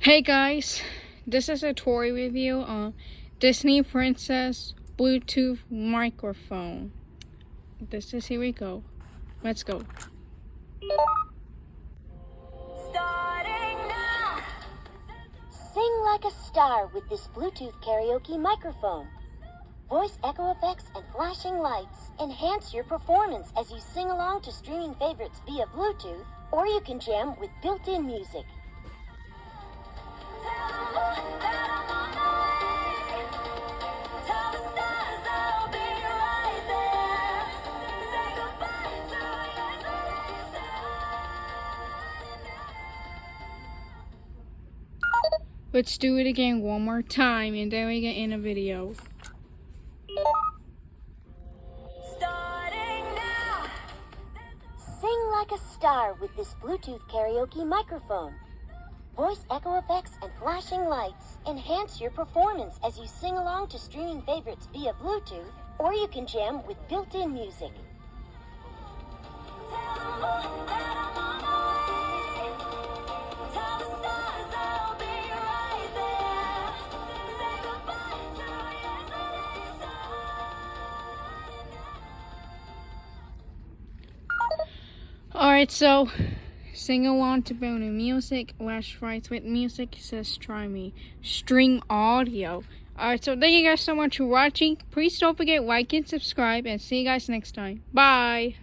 Hey guys, this is a toy review on Disney Princess Bluetooth microphone. Here we go. Let's go. Starting now. Sing like a star with this Bluetooth karaoke microphone. Voice echo effects and flashing lights enhance your performance as you sing along to streaming favorites via Bluetooth, or you can jam with built-in music. Let's do it again one more time and then we get in a video. Starting now. Sing like a star with this Bluetooth karaoke microphone. Voice echo effects and flashing lights enhance your performance as you sing along to streaming favorites via Bluetooth, or you can jam with built-in music. Alright, so sing along to Bono Music. Last Rights with Music says try me. String audio. Alright, so thank you guys so much for watching. Please don't forget like and subscribe and see you guys next time. Bye.